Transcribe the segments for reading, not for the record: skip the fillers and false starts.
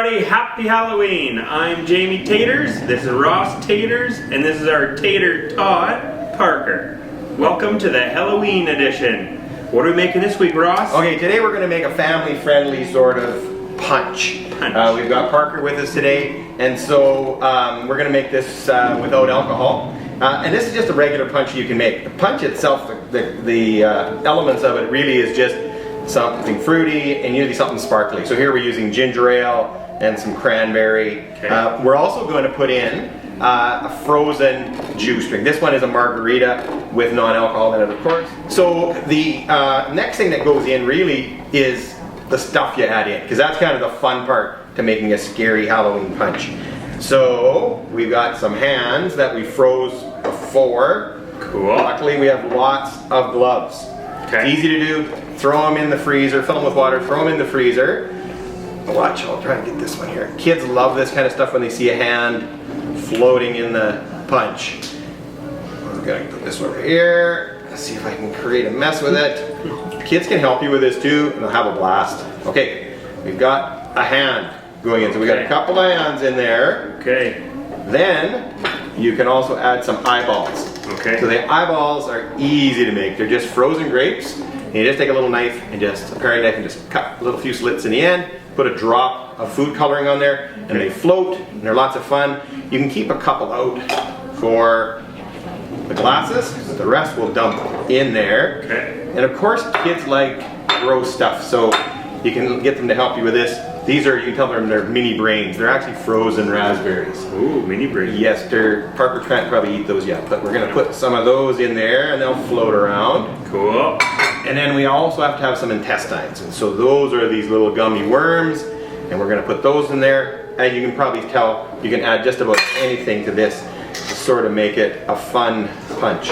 everybody, happy Halloween. I'm Jamie Taters, this is Ross Taters, and this is our Taiter Tot, Parker. Welcome to the Halloween edition. What are we making this week, Ross? Okay, today we're going to make a family-friendly sort of punch. We've got Parker with us today, and so we're going to make this without alcohol. And this is just a regular punch you can make. The punch itself, the elements of it really is just something fruity and usually something sparkly. So here we're using ginger ale and some cranberry. Okay. We're also going to put in a frozen juice drink. This one is a margarita with non-alcohol in it, of course. So the next thing that goes in really is the stuff you add in, because that's kind of the fun part to making a scary Halloween punch. So we've got some hands that we froze before. Cool. Luckily we have lots of gloves. Okay. It's easy to do. Throw them in the freezer, fill them with water, throw them in the freezer. Watch, I'll try and get this one here. Kids love this kind of stuff when they see a hand floating in the punch. I'm gonna put this over here. Let's see if I can create a mess with it. Kids can help you with this too, and they'll have a blast. Okay, we've got a hand going in, so we got a couple of hands in there. Okay. Then you can also add some eyeballs. Okay. So the eyeballs are easy to make. They're just frozen grapes. And you just take a little knife and just a paring knife and just cut a little few slits in the end. Put a drop of food coloring on there, and they float. And they're lots of fun. You can keep a couple out for the glasses. The rest will dump in there. Okay. And of course, kids like gross stuff, so you can get them to help you with this. These are, you can tell them they're mini brains. They're actually frozen raspberries. Ooh, mini brains. Yes, Parker can't probably eat those yet, but we're gonna put some of those in there and they'll float around. Cool. And then we also have to have some intestines. And so those are these little gummy worms, and we're gonna put those in there. And you can probably tell, you can add just about anything to this to sort of make it a fun punch.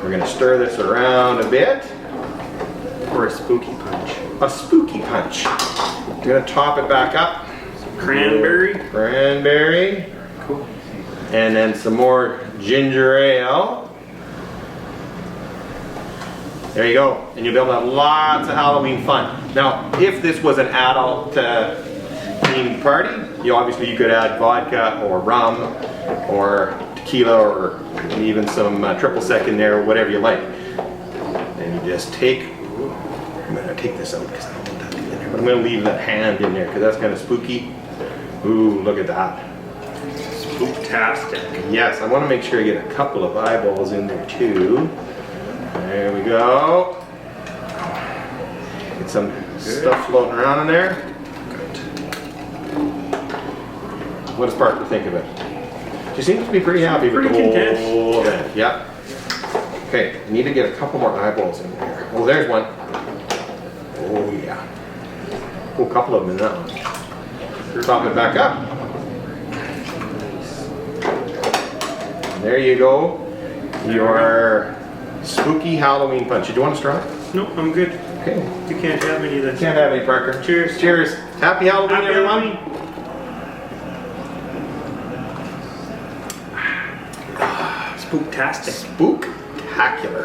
We're gonna stir this around a bit. For a spooky punch. A spooky punch. We're gonna top it back up. Some cranberry. Cranberry. Cool. And then some more ginger ale. There you go. And you'll be able to have lots of Halloween fun. Now, if this was an adult themed party, obviously you could add vodka or rum or tequila or even some triple sec in there, whatever you like. And you just take, I'm gonna take this out because I don't want that to be in there, but I'm gonna leave that hand in there because that's kind of spooky. Ooh, look at that. Spooktastic. Yes, I want to make sure I get a couple of eyeballs in there too. There we go. Get some stuff floating around in there. Good. What does Parker think of it? She seems to be pretty happy with the whole event. Yeah. Okay, I need to get a couple more eyeballs in there. Oh, there's one. Oh yeah. Oh, a couple of them in that one. Top it back up. And there you go. Your spooky Halloween punch. Do you want a straw? Nope, I'm good. Okay. You can't have any of this. Can't have any, Parker. Cheers. Cheers. Happy Halloween, everyone. Spooktastic. Spooktacular.